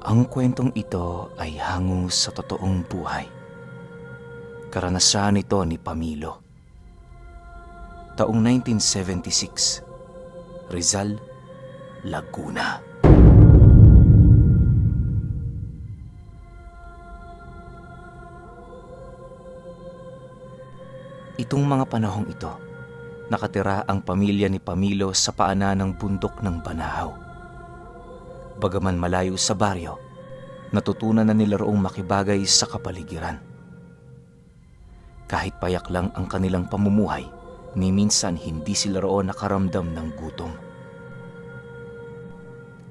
Ang kwentong ito ay hango sa totoong buhay. Karanasan ito ni Pamilo. Taong 1976, Rizal, Laguna. Itong mga panahong ito, nakatira ang pamilya ni Pamilo sa paanan ng bundok ng Banahaw. Bagaman malayo sa baryo, natutunan na nila roong makibagay sa kapaligiran. Kahit payak lang ang kanilang pamumuhay, ni minsan hindi sila roon nakaramdam ng gutom.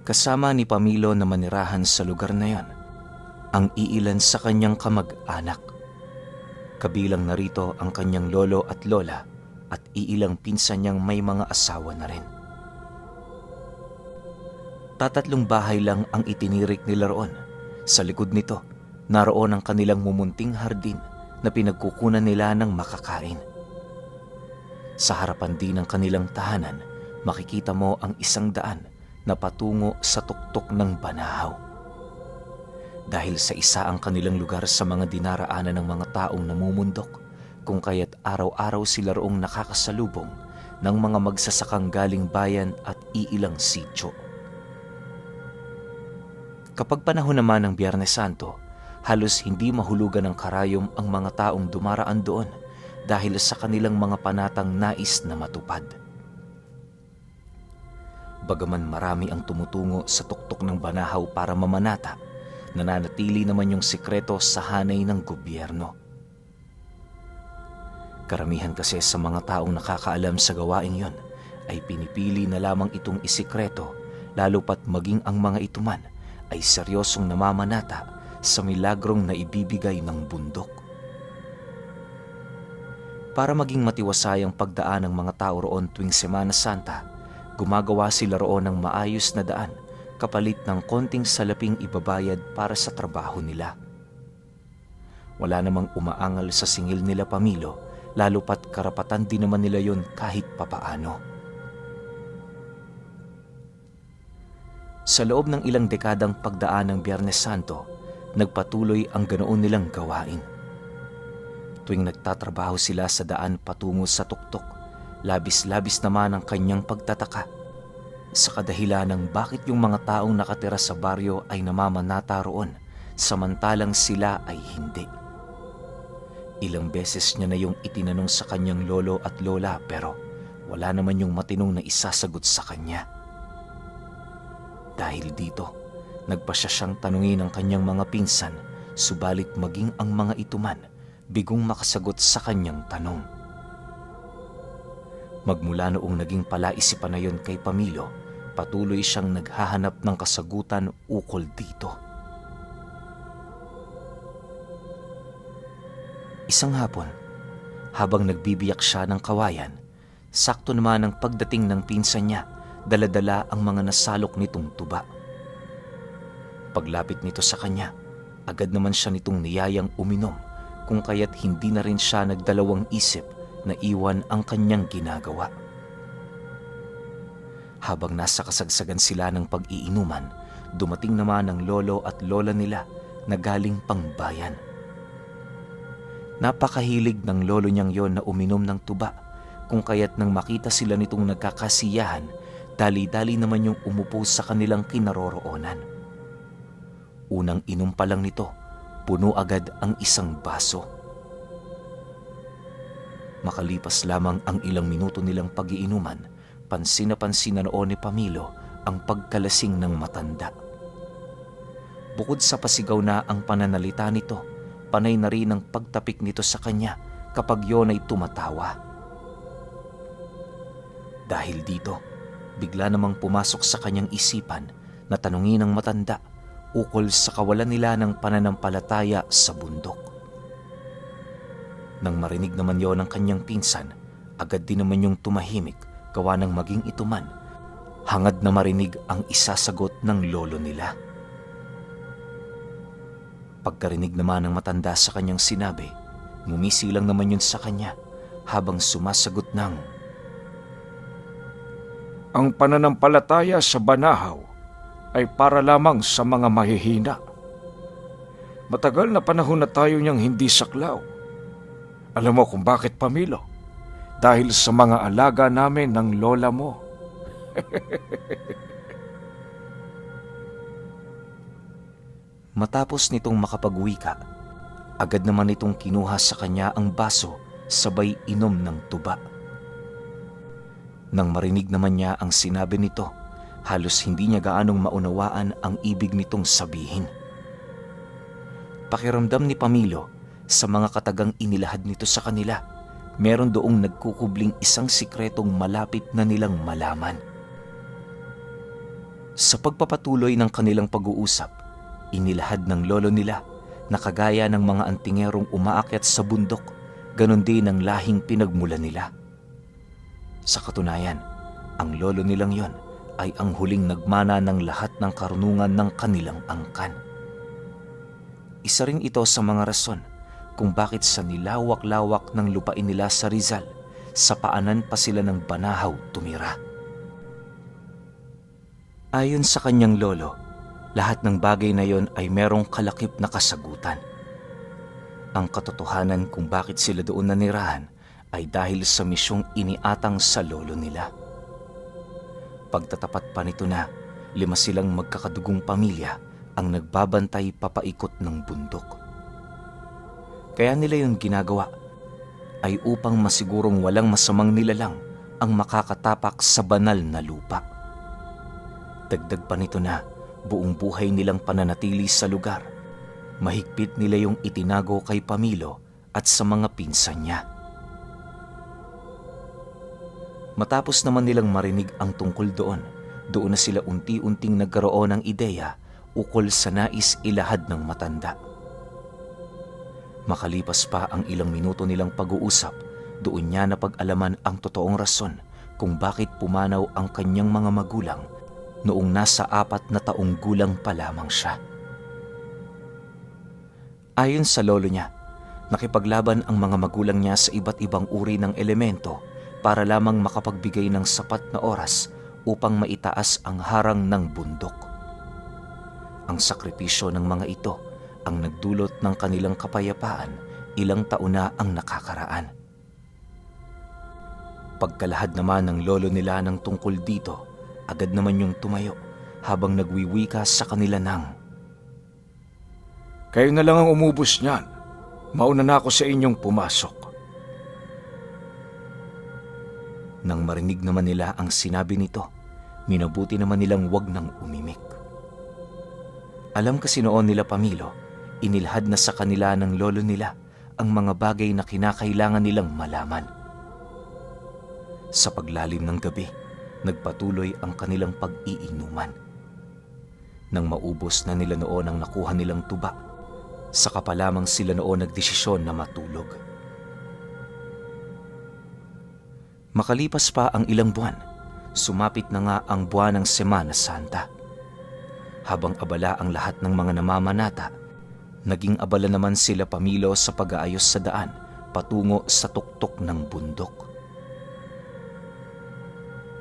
Kasama ni Pamilo na manirahan sa lugar na yon, ang iilan sa kanyang kamag-anak. Kabilang narito ang kanyang lolo at lola at iilang pinsan niyang may mga asawa na rin. Tatatlong bahay lang ang itinirik nila roon. Sa likod nito, naroon ang kanilang mumunting hardin na pinagkukunan nila ng makakain. Sa harapan din ng kanilang tahanan, makikita mo ang isang daan na patungo sa tuktok ng Banahaw. Dahil sa isa ang kanilang lugar sa mga dinaraanan ng mga taong namumundok, kung kaya't araw-araw sila roong nakakasalubong ng mga magsasakang galing bayan at iilang sityo. Kapag panahon naman ng Biyernes Santo, halos hindi mahulugan ng karayom ang mga taong dumaraan doon dahil sa kanilang mga panatang nais na matupad. Bagaman marami ang tumutungo sa tuktok ng Banahaw para mamanata, nananatili naman yung sikreto sa hanay ng gobyerno. Karamihan kasi sa mga taong nakakaalam sa gawaing yon ay pinipili na lamang itong isikreto, lalo pat maging ang mga ito man ay seryosong namamanata sa milagrong na ibibigay ng bundok. Para maging matiwasay ang pagdaan ng mga tao roon tuwing Semana Santa, gumagawa sila roon ng maayos na daan kapalit ng konting salaping ibabayad para sa trabaho nila. Wala namang umaangal sa singil nila Pamilo, lalo pat karapatan din naman nila yon kahit papaano. Sa loob ng ilang dekadang pagdaan ng Biyernes Santo, nagpatuloy ang ganoon nilang gawain. Tuwing nagtatrabaho sila sa daan patungo sa tuktok, labis-labis naman ang kanyang pagtataka sa kadahilan ng bakit yung mga taong nakatira sa baryo ay namamanata roon samantalang sila ay hindi. Ilang beses niya na yung itinanong sa kanyang lolo at lola pero wala naman yung matinong na isasagot sa kanya. Dahil dito, nagpasya siyang tanungin ang kanyang mga pinsan, subalit maging ang mga ito man bigong makasagot sa kanyang tanong. Magmula noong naging palaisipan na yon kay Pamilo, patuloy siyang naghahanap ng kasagutan ukol dito. Isang hapon, habang nagbibiyak siya ng kawayan, sakto naman ang pagdating ng pinsan niya, dala-dala ang mga nasalok nitong tuba. Paglapit nito sa kanya, agad naman siya nitong niyayang uminom, kung kaya't hindi na rin siya nagdalawang isip na iwan ang kanyang ginagawa. Habang nasa kasagsagan sila ng pag-iinuman, dumating naman ang lolo at lola nila na galing pang bayan. Napakahilig ng lolo niyang yon na uminom ng tuba, kung kaya't nang makita sila nitong nagkakasiyahan, dali-dali naman yung umupo sa kanilang kinaroroonan. Unang inom pa lang nito, puno agad ang isang baso. Makalipas lamang ang ilang minuto nilang pag-iinuman, pansin na noon ni Pamilo ang pagkalasing ng matanda. Bukod sa pasigaw na ang pananalita nito, panay na rin ang pagtapik nito sa kanya kapag yon ay tumatawa. Dahil dito, bigla namang pumasok sa kanyang isipan na tanungin ng matanda ukol sa kawalan nila ng pananampalataya sa bundok. Nang marinig naman yon ng kanyang pinsan, agad din naman yung tumahimik gawa ng maging ito man, hangad na marinig ang isasagot ng lolo nila. Pagkarinig naman ng matanda sa kanyang sinabi, ngumisi lang naman yun sa kanya habang sumasagot ng, Ang pananampalataya sa Banahaw ay para lamang sa mga mahihina. Matagal na panahon na tayo niyang hindi saklaw. Alam mo kung bakit, Pamilo? Dahil sa mga alaga namin ng lola mo. Matapos nitong makapagwika, agad naman itong kinuha sa kanya ang baso sabay inom ng tuba. Nang marinig naman niya ang sinabi nito, halos hindi niya gaanong maunawaan ang ibig nitong sabihin. Pakiramdam ni Pamilo sa mga katagang inilahad nito sa kanila, meron doong nagkukubling isang sikretong malapit na nilang malaman. Sa pagpapatuloy ng kanilang pag-uusap, inilahad ng lolo nila na kagaya ng mga antingerong umaakyat sa bundok, ganon din ang lahing pinagmula nila. Sa katunayan, ang lolo nilang yon ay ang huling nagmana ng lahat ng karunungan ng kanilang angkan. Isa rin ito sa mga rason kung bakit sa nilawak-lawak ng lupain nila sa Rizal, sa paanan pa sila ng Banahaw tumira. Ayon sa kanyang lolo, lahat ng bagay na yon ay merong kalakip na kasagutan. Ang katotohanan kung bakit sila doon nanirahan ay dahil sa misyong iniatang sa lolo nila. Pagtatapat pa nito na 5 silang magkakadugong pamilya ang nagbabantay papaikot ng bundok. Kaya nila yung ginagawa ay upang masigurong walang masamang nilalang ang makakatapak sa banal na lupa. Dagdag pa nito na buong buhay nilang pananatili sa lugar, mahigpit nila yung itinago kay Pamilo at sa mga pinsan niya. Matapos naman nilang marinig ang tungkol doon na sila unti-unting nagkaroon ng ideya ukol sa nais ilahad ng matanda. Makalipas pa ang ilang minuto nilang pag-uusap, doon niya napag-alaman ang totoong rason kung bakit pumanaw ang kanyang mga magulang noong nasa 4 na taong gulang pa lamang siya. Ayon sa lolo niya, nakipaglaban ang mga magulang niya sa iba't ibang uri ng elemento para lamang makapagbigay ng sapat na oras upang maitaas ang harang ng bundok. Ang sakripisyo ng mga ito ang nagdulot ng kanilang kapayapaan ilang taon na ang nakakaraan. Pagkalahad naman ng lolo nila ng tungkol dito, agad naman yung tumayo habang nagwiwika sa kanila ng, Kayo na lang ang umubos niyan. Mauna na ako sa inyong pumasok. Nang marinig naman nila ang sinabi nito, minabuti naman nilang wag nang umimik. Alam kasi noon nila Pamilo, inilhad na sa kanila ng lolo nila ang mga bagay na kinakailangan nilang malaman. Sa paglalim ng gabi, nagpatuloy ang kanilang pag-iinuman. Nang maubos na nila noon ang nakuha nilang tuba, saka pa lamang sila noon nagdesisyon na matulog. Makalipas pa ang ilang buwan, sumapit na nga ang buwan ng Semana Santa. Habang abala ang lahat ng mga namamanata, naging abala naman sila Pamilo sa pag-aayos sa daan patungo sa tuktok ng bundok.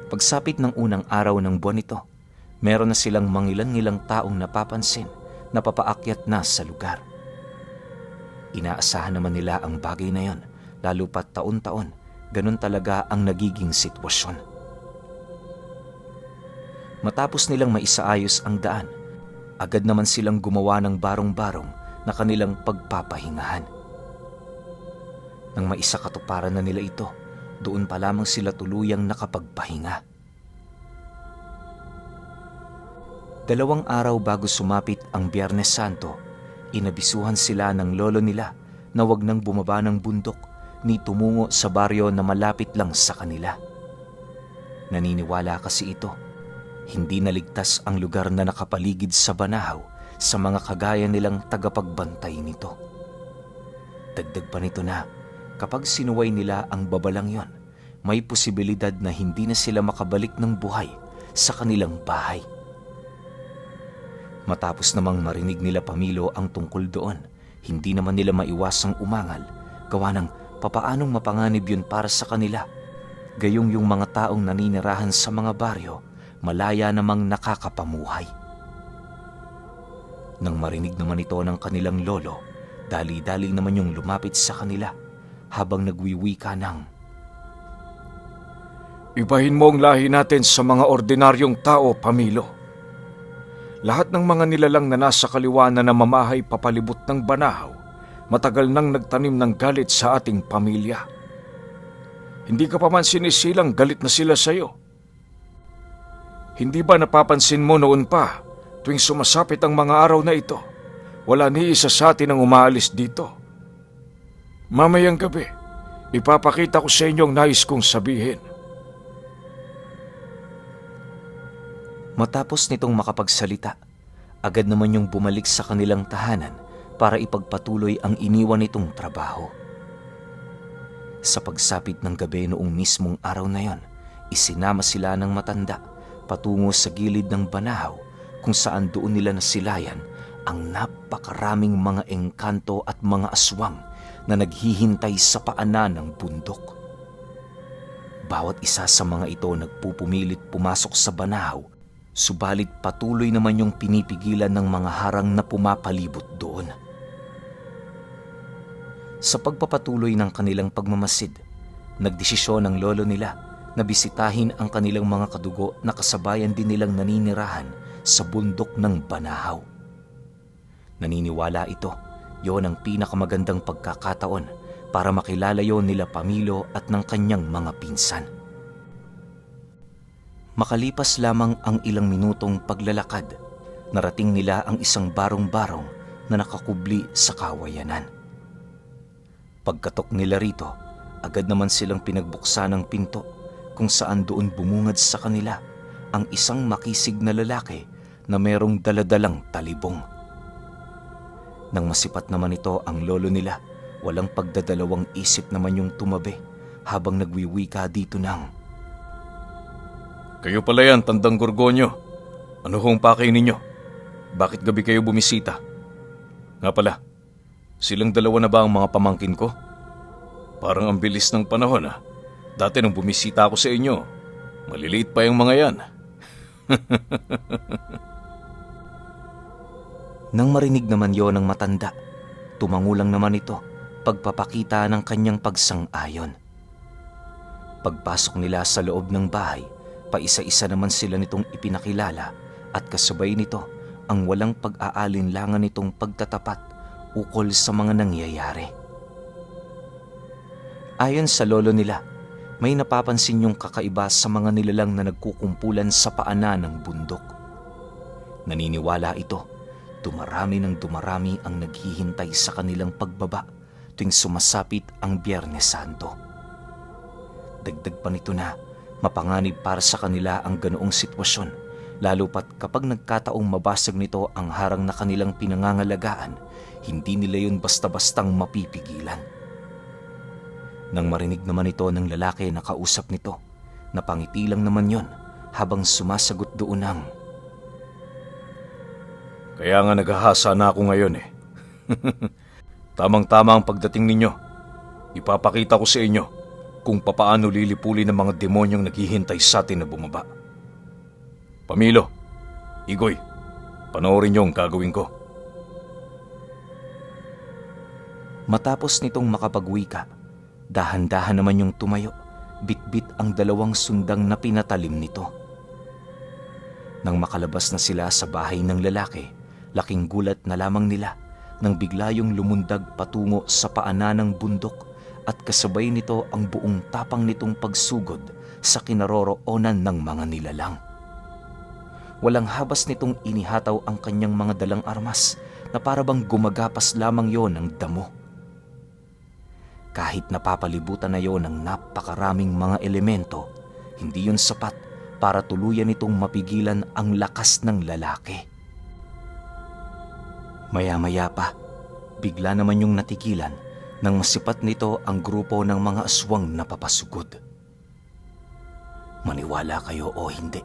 Pagsapit ng unang araw ng buwan ito, meron na silang mangilan-ngilang taong napapansin na papaakyat na sa lugar. Inaasahan naman nila ang bagay na yon, lalo pat taon-taon, ganun talaga ang nagiging sitwasyon. Matapos nilang maisaayos ang daan, agad naman silang gumawa ng barong-barong na kanilang pagpapahingahan. Nang maisakatuparan na nila ito, doon pa lamang sila tuluyang nakapagpahinga. 2 araw bago sumapit ang Biyernes Santo, inabisuhan sila ng lolo nila na wag nang bumaba ng bundok ni tumungo sa baryo na malapit lang sa kanila. Naniniwala kasi ito, hindi naligtas ang lugar na nakapaligid sa Banahaw sa mga kagaya nilang tagapagbantay nito. Dagdag pa nito na kapag sinuway nila ang babalang yon, may posibilidad na hindi na sila makabalik ng buhay sa kanilang bahay. Matapos namang marinig nila Pamilo ang tungkol doon, hindi naman nila maiwasang umangal, gawa ng papaanong mapanganib yun para sa kanila. Gayong yung mga taong naninirahan sa mga baryo, malaya namang nakakapamuhay. Nang marinig naman ito ng kanilang lolo, dali-dali naman yung lumapit sa kanila habang nagwiwika ng, Ibahin mo ang lahi natin sa mga ordinaryong tao, Pamilo. Lahat ng mga nilalang na nasa kaliwa na namamahay papalibot ng Banahaw, matagal nang nagtanim ng galit sa ating pamilya. Hindi ka pa man sinisilang galit na sila sa'yo. Hindi ba napapansin mo noon pa, tuwing sumasapit ang mga araw na ito, wala ni isa sa atin ang umaalis dito? Mamayang gabi, ipapakita ko sa inyo ang nais kong sabihin. Matapos nitong makapagsalita, agad naman yung bumalik sa kanilang tahanan para ipagpatuloy ang iniwan nitong trabaho. Sa pagsapit ng gabi noong mismong araw na yon, isinama sila ng matanda patungo sa gilid ng Banahaw kung saan doon nila nasilayan ang napakaraming mga engkanto at mga aswang na naghihintay sa paanan ng bundok. Bawat isa sa mga ito nagpupumilit pumasok sa Banahaw, subalit patuloy naman yung pinipigilan ng mga harang na pumapalibot doon. Sa pagpapatuloy ng kanilang pagmamasid, nagdesisyon ang lolo nila na bisitahin ang kanilang mga kadugo na kasabayan din nilang naninirahan sa bundok ng Banahaw. Naniniwala ito, yon ang pinakamagandang pagkakataon para makilala yon nila Pamilo at ng kanyang mga pinsan. Makalipas lamang ang ilang minutong paglalakad, narating nila ang isang barong-barong na nakakubli sa kawayanan. Pagkatok nila rito, agad naman silang pinagbuksan ang pinto kung saan doon bumungad sa kanila ang isang makisig na lalaki na merong daladalang talibong. Nang masipat naman ito ang lolo nila, walang pagdadalawang isip naman yung tumabi habang nagwiwika dito ng, Kayo pala yan, Tandang Gorgonyo. Ano hong pakay ninyo? Bakit gabi kayo bumisita? Nga pala, silang dalawa na ba ang mga pamangkin ko? Parang ang bilis ng panahon ah. Dati nung bumisita ako sa inyo, maliliit pa yung mga yan. Nang marinig naman yon ng matanda, tumangulang naman ito pagpapakita ng kanyang pagsang-ayon. Pagpasok nila sa loob ng bahay, paisa-isa naman sila nitong ipinakilala at kasabay nito ang walang pag-aalinlangan nitong pagtatapat ukol sa mga nangyayari. Ayon sa lolo nila, may napapansin yung kakaiba sa mga nilalang na nagkukumpulan sa paanan ng bundok. Naniniwala ito, dumarami ng dumarami ang naghihintay sa kanilang pagbaba tuwing sumasapit ang Biyernes Santo. Dagdag pa nito na mapanganib para sa kanila ang ganoong sitwasyon, lalo pat kapag nagkataong mabasag nito ang harang na kanilang pinangangalagaan, hindi nila yun basta-bastang mapipigilan. Nang marinig naman ito ng lalaki na kausap nito, napangiti lang naman yon habang sumasagot doon ng, Kaya nga naghahasa na ako ngayon eh. Tamang-tama ang pagdating ninyo. Ipapakita ko sa inyo kung papaano lilipuli ng mga demonyong naghihintay sa atin na bumaba. Pamilo, Igoy, panoorin niyo ang gagawin ko. Matapos nitong makapagwika, dahan-dahan naman yung tumayo, bitbit ang dalawang sundang na pinatalim nito. Nang makalabas na sila sa bahay ng lalaki, laking gulat na lamang nila nang bigla yung lumundag patungo sa paanan ng bundok at kasabay nito ang buong tapang nitong pagsugod sa kinaroroonan ng mga nilalang. Walang habas nitong inihataw ang kanyang mga dalang armas na parabang gumagapas lamang yon ng damo. Kahit napapalibutan na yon ng napakaraming mga elemento, hindi yon sapat para tuluyan nitong mapigilan ang lakas ng lalaki. Maya-maya pa, bigla naman yung natigilan nang masipat nito ang grupo ng mga aswang na papasugod. Maniwala kayo o hindi,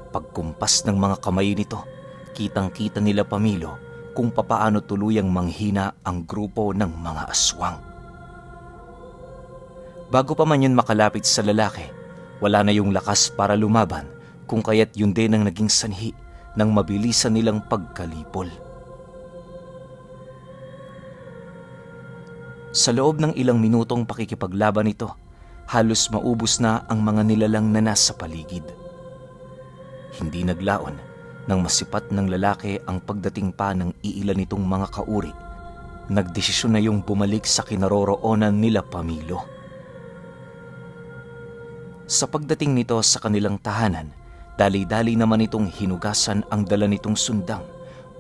pagkumpas ng mga kamay nito, kitang-kita nila Pamilo kung papaano tuluyang manghina ang grupo ng mga aswang. Bago pa man yun makalapit sa lalaki, wala na yung lakas para lumaban kung kaya't yun din ang naging sanhi ng mabilisan nilang pagkalipol. Sa loob ng ilang minutong pakikipaglaban nito, halos maubos na ang mga nilalang na nasa paligid. Hindi naglaon nang masipat ng lalaki ang pagdating pa ng iilan nitong mga kauri. Nagdesisyon na yung bumalik sa kinaroroonan nila Pamilo. Sa pagdating nito sa kanilang tahanan, dali-dali naman itong hinugasan ang dala nitong sundang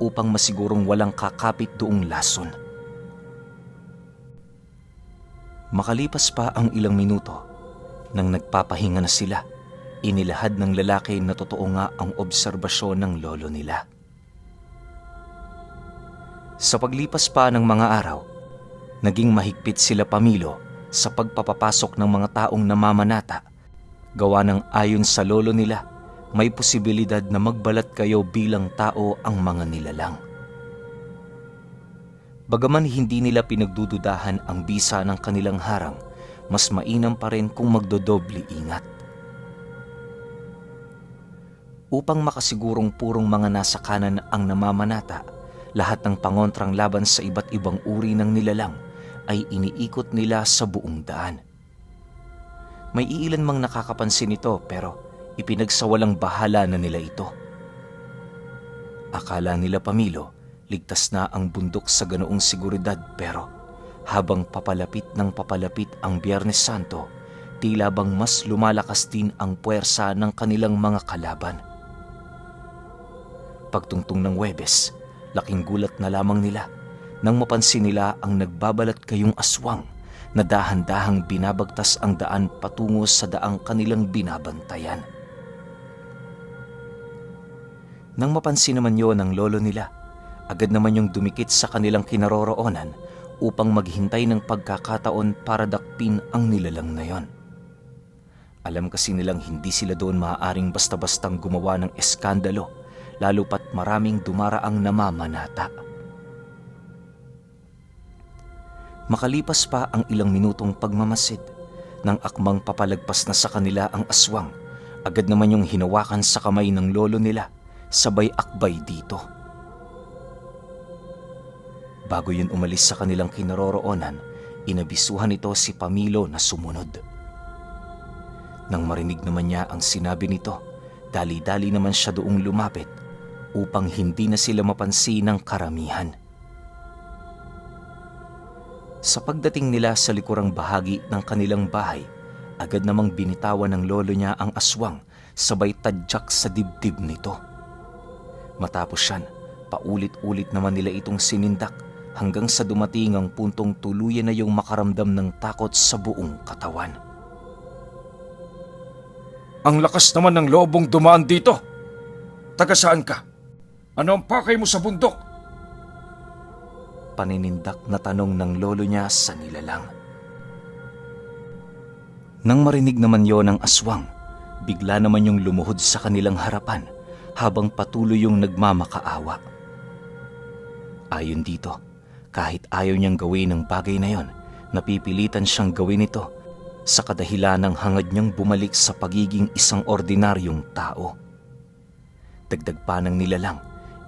upang masigurong walang kakapit doong lason. Makalipas pa ang ilang minuto, nang nagpapahinga na sila, inilahad ng lalaki na totoo nga ang obserbasyon ng lolo nila. Sa paglipas pa ng mga araw, naging mahigpit sila Pamilo sa pagpapapasok ng mga taong namamanata, gawa ng ayon sa lolo nila, may posibilidad na magbalat kayo bilang tao ang mga nilalang. Bagaman hindi nila pinagdududahan ang bisa ng kanilang harang, mas mainam pa rin kung magdodoble ingat. Upang makasigurong purong mga nasa kanan ang namamanata, lahat ng pangontrang laban sa iba't ibang uri ng nilalang ay iniikot nila sa buong daan. May iilan mang nakakapansin nito pero ipinagsawalang bahala na nila ito. Akala nila Pamilo, ligtas na ang bundok sa ganoong seguridad, pero habang papalapit ng papalapit ang Biyernes Santo, tila bang mas lumalakas din ang puwersa ng kanilang mga kalaban. Pagtungtong ng Huwebes, laking gulat na lamang nila nang mapansin nila ang nagbabalat kayong aswang na dahan-dahang binabagtas ang daan patungo sa daang kanilang binabantayan. Nang mapansin naman yon ng lolo nila, agad naman yung dumikit sa kanilang kinaroroonan upang maghintay ng pagkakataon para dakpin ang nilalang na yon. Alam kasi nilang hindi sila doon maaaring basta-bastang gumawa ng eskandalo, lalo pat maraming dumaraang namamanata. Makalipas pa ang ilang minutong pagmamasid, nang akmang papalagpas na sa kanila ang aswang, agad naman yung hinawakan sa kamay ng lolo nila, sabay akbay dito. Bago yun umalis sa kanilang kinaroroonan, inabisuhan nito si Pamilo na sumunod. Nang marinig naman niya ang sinabi nito, dali-dali naman siya doong lumapit upang hindi na sila mapansin ng karamihan. Sa pagdating nila sa likurang bahagi ng kanilang bahay, agad namang binitawan ng lolo niya ang aswang, sabay tadyak sa dibdib nito. Matapos yan, paulit-ulit naman nila itong sinindak hanggang sa dumating ang puntong tuluyan na yung makaramdam ng takot sa buong katawan. Ang lakas naman ng lobong dumaan dito. Taga saan ka? Ano ang pakay mo sa bundok? Paninindak na tanong ng lolo niya sa nilalang. Nang marinig naman yon ng aswang, bigla naman yung lumuhod sa kanilang harapan habang patuloy yung nagmamakaawa. Ayon dito, kahit ayaw niyang gawin ang bagay na yon, napipilitan siyang gawin ito sa kadahilan ng hangad niyang bumalik sa pagiging isang ordinaryong tao. Dagdag pa ng nilalang,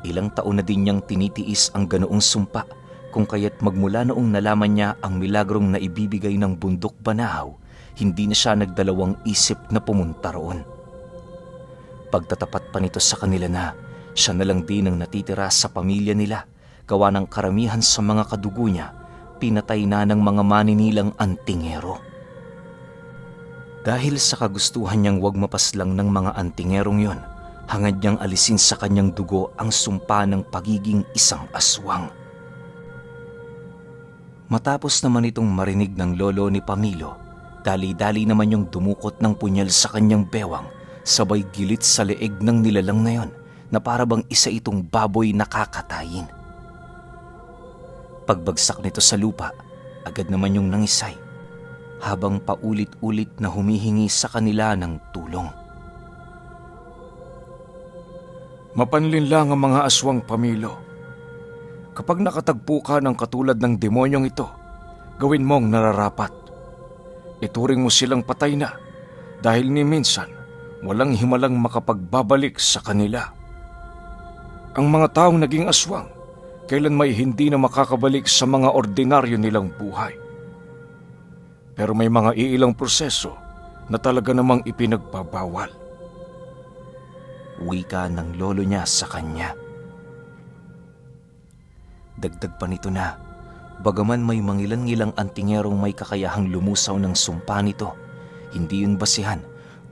ilang taon na din niyang tinitiis ang ganoong sumpa, kung kaya't magmula noong nalaman niya ang milagrong na ibibigay ng bundok Banahaw, hindi na siya nagdalawang isip na pumunta roon. Pagtatapat pa nito sa kanila na siya na lang din ang natitira sa pamilya nila, gawa ng karamihan sa mga kadugo niya, pinatay na ng mga maninilang antingero. Dahil sa kagustuhan niyang wag mapaslang ng mga antingerong yon, hangad niyang alisin sa kanyang dugo ang sumpa ng pagiging isang aswang. Matapos naman itong marinig ng lolo ni Pamilo, dali-dali naman yung dumukot ng punyal sa kanyang bewang, sabay gilit sa leeg ng nilalang na yon na parabang isa itong baboy na kakatayin. Pagbagsak nito sa lupa, agad naman yung nangisay, habang paulit-ulit na humihingi sa kanila ng tulong. Mapanlin lang ang mga aswang, Pamilo. Kapag nakatagpo ka ng katulad ng demonyong ito, gawin mong nararapat. Ituring mo silang patay na dahil ni minsan walang himalang makapagbabalik sa kanila. Ang mga taong naging aswang, kailan may hindi na makakabalik sa mga ordinaryo nilang buhay. Pero may mga iilang proseso na talaga namang ipinagbabawal. Wika ng lolo niya sa kanya. Dagdag pa nito na, bagaman may mangilan-ngilang antingerong may kakayahang lumusaw ng sumpa nito, hindi yun basihan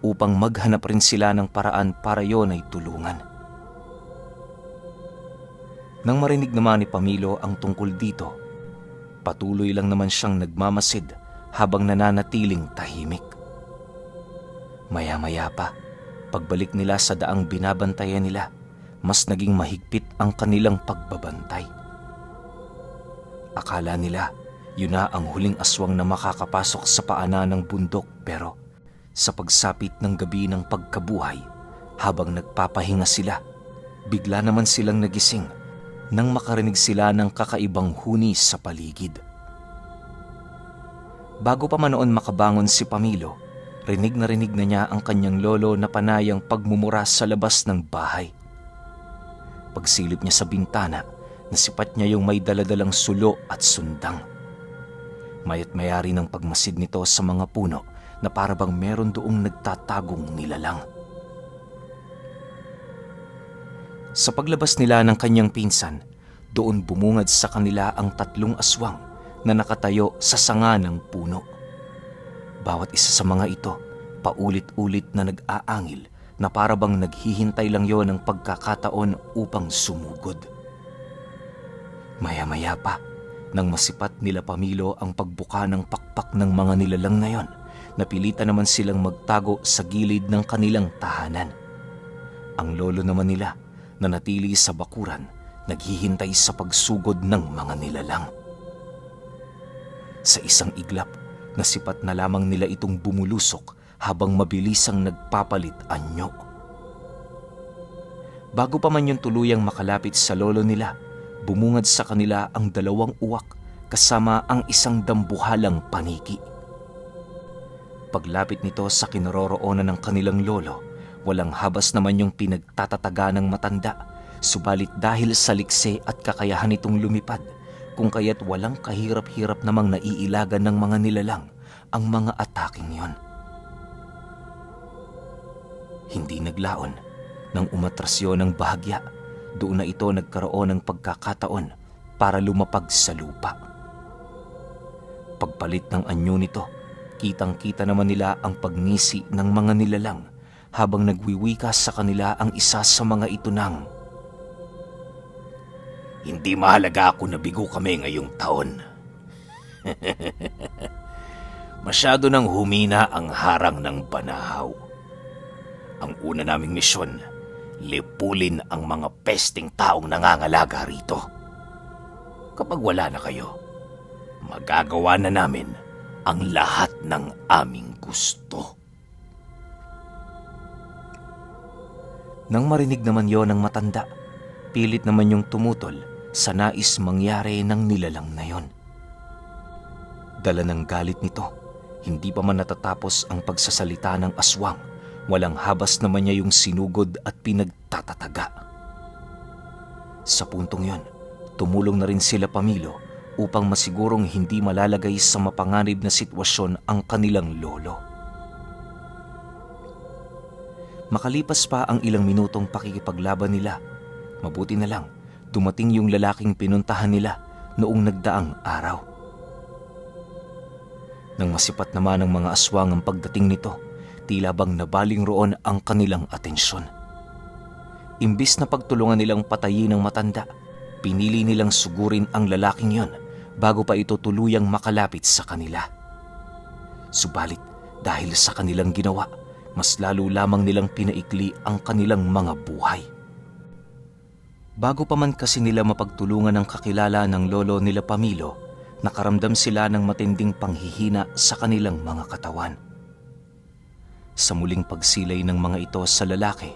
upang maghanap rin sila ng paraan para yon ay tulungan. Nang marinig naman ni Pamilo ang tungkol dito, patuloy lang naman siyang nagmamasid habang nananatiling tahimik. Maya-maya pa, pagbalik nila sa daang binabantayan nila, mas naging mahigpit ang kanilang pagbabantay. Akala nila yun na ang huling aswang na makakapasok sa paanan ng bundok, pero sa pagsapit ng gabi ng pagkabuhay, habang nagpapahinga sila, bigla naman silang nagising nang makarinig sila ng kakaibang huni sa paligid. Bago pa man noon makabangon si Pamilo, rinig na niya ang kanyang lolo na panayang pagmumura sa labas ng bahay. Pagsilip niya sa bintana, nasipat niya yung may daladalang sulo at sundang. Maya't mayari ng pagmasid nito sa mga puno na parabang meron doong nagtatagong nilalang. Sa paglabas nila ng kanyang pinsan, doon bumungad sa kanila ang 3 aswang na nakatayo sa sanga ng puno. Bawat isa sa mga ito, paulit-ulit na nag-aangil na parabang naghihintay lang yon ng pagkakataon upang sumugod. Maya-maya pa, nang masipat nila Pamilo ang pagbuka ng pakpak ng mga nilalang na yon, napilitan naman silang magtago sa gilid ng kanilang tahanan. Ang lolo naman nila, na natili sa bakuran, naghihintay sa pagsugod ng mga nilalang. Sa isang iglap, nasipat na lamang nila itong bumulusok habang mabilisang nagpapalit anyo. Bago pa man yung tuluyang makalapit sa lolo nila, bumungad sa kanila ang 2 uwak kasama ang isang dambuhalang paniki. Paglapit nito sa kinaroroonan ng kanilang lolo, walang habas naman yung pinagtatataga ng matanda, subalit dahil sa likse at kakayahan nitong lumipad, kung kaya't walang kahirap-hirap namang naiilagan ng mga nilalang ang mga ataking yon. Hindi naglaon nang umatrasyon ng bahagya, doon na ito nagkaroon ng pagkakataon para lumapag sa lupa. Pagpalit ng anyo nito, kitang-kita naman nila ang pagngisi ng mga nilalang habang nagwiwika sa kanila ang isa sa mga ito ng, "Hindi mahalaga kung nabigo kami ngayong taon. Masyado nang humina ang harang ng Banahaw. Ang una naming misyon, lipulin ang mga pesting taong nangangalaga rito. Kapag wala na kayo, magagawa na namin ang lahat ng aming gusto." Nang marinig naman yon ng matanda, pilit naman yung tumutol sa nais mangyari ng nilalang na yon. Dala ng galit nito, hindi pa man natatapos ang pagsasalita ng aswang, walang habas naman niya yung sinugod at pinagtatataga. Sa puntong yon, tumulong na rin sila Pamilo upang masigurong hindi malalagay sa mapanganib na sitwasyon ang kanilang lolo. Makalipas pa ang ilang minutong pakikipaglaban nila, mabuti na lang dumating yung lalaking pinuntahan nila noong nagdaang araw. Nang masipat naman ng mga aswang ang pagdating nito, tila bang nabaling roon ang kanilang atensyon. Imbis na pagtulungan nilang patayin ng matanda, pinili nilang sugurin ang lalaking yon bago pa ito tuluyang makalapit sa kanila. Subalit dahil sa kanilang ginawa, mas lalo lamang nilang pinaikli ang kanilang mga buhay. Bago pa man kasi nila mapagtulungan ang kakilala ng lolo nila Pamilo, nakaramdam sila ng matinding panghihina sa kanilang mga katawan. Sa muling pagsilay ng mga ito sa lalaki,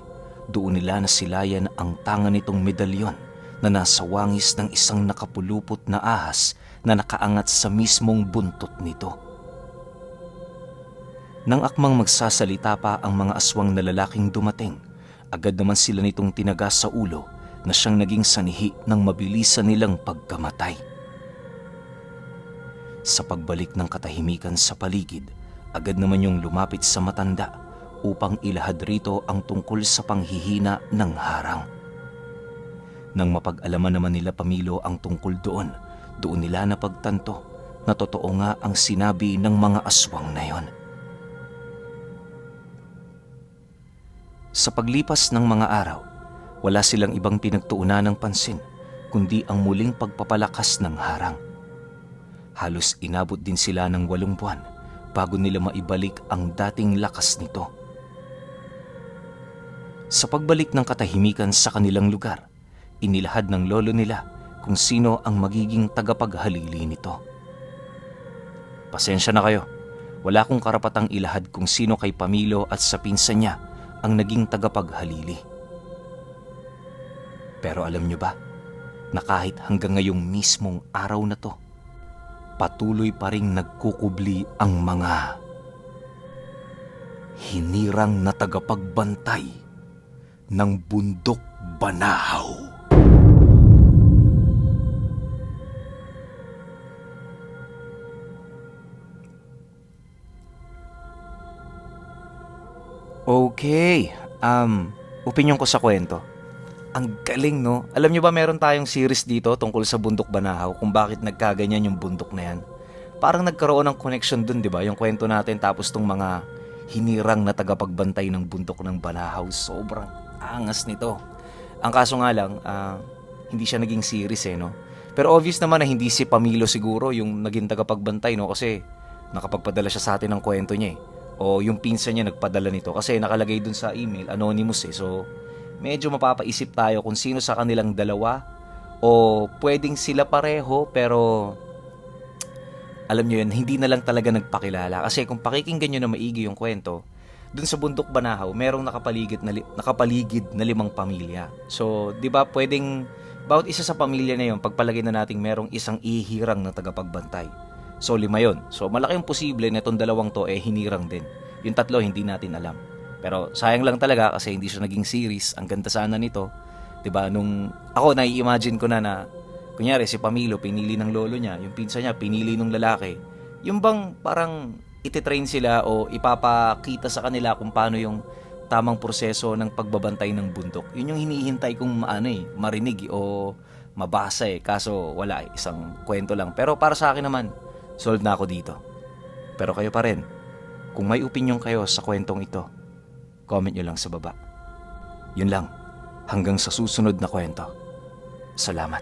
doon nila nasilayan ang tanga nitong medalyon na nasa wangis ng isang nakapulupot na ahas na nakaangat sa mismong buntot nito. Nang akmang magsasalita pa ang mga aswang na lalaking dumating, agad naman sila nitong tinaga sa ulo na siyang naging sanihi ng mabilisan nilang pagkamatay. Sa pagbalik ng katahimikan sa paligid, agad naman yung lumapit sa matanda upang ilahad rito ang tungkol sa panghihina ng harang. Nang mapag-alaman naman nila Pamilo ang tungkol doon nila napagtanto na totoo nga ang sinabi ng mga aswang na yon. Sa paglipas ng mga araw, wala silang ibang pinagtuunan ng pansin kundi ang muling pagpapalakas ng harang. Halos inabot din sila ng 8 buwan bago nila maibalik ang dating lakas nito. Sa pagbalik ng katahimikan sa kanilang lugar, inilahad ng lolo nila kung sino ang magiging tagapaghalili nito. Pasensya na kayo, wala akong karapatang ilahad kung sino kay Pamilo at sa pinsan niya ang naging tagapaghalili. Pero alam niyo ba na kahit hanggang ngayong mismong araw na to, patuloy pa ring nagkukubli ang mga hinirang na tagapagbantay ng bundok Banahaw. Okay, opinion ko sa kwento. Ang galing, no? Alam nyo ba meron tayong series dito tungkol sa bundok Banahaw kung bakit nagkaganyan yung bundok na yan? Parang nagkaroon ng connection dun, di ba? Yung kwento natin tapos tong mga hinirang na tagapagbantay ng bundok ng Banahaw. Sobrang angas nito. Ang kaso nga lang, hindi siya naging series no? Pero obvious naman na hindi si Pamilo siguro yung naging tagapagbantay, no? Kasi nakapagpadala siya sa atin ng kwento niya O yung pinsan niya nagpadala nito kasi nakalagay dun sa email, anonymous So, medyo mapapaisip tayo kung sino sa kanilang dalawa o pwedeng sila pareho pero alam nyo yun, hindi na lang talaga nagpakilala. Kasi kung pakikinggan nyo na maigi yung kwento, dun sa bundok Banahaw, merong nakapaligid na 5 pamilya. So, di ba pwedeng bawat isa sa pamilya na yun, pagpalagay na nating merong isang ihirang na tagapagbantay. So 5 yun. So malaki yung posible na itong 2 to hinirang din. Yung 3 hindi natin alam. Pero sayang lang talaga kasi hindi siya naging series. Ang ganda sana nito. 'Di ba? Nung ako nai-imagine ko na kunyari si Pamilo pinili ng lolo niya, yung pinsan niya pinili ng lalaki. Yung bang parang ititrain sila o ipapakita sa kanila kung paano yung tamang proseso ng pagbabantay ng bundok. Yun yung hinihintay kong marinig o mabasa Kaso wala isang kwento lang. Pero para sa akin naman, solved na ako dito. Pero kayo pa rin, kung may opinion kayo sa kwentong ito, comment nyo lang sa baba. Yun lang, hanggang sa susunod na kwento. Salamat.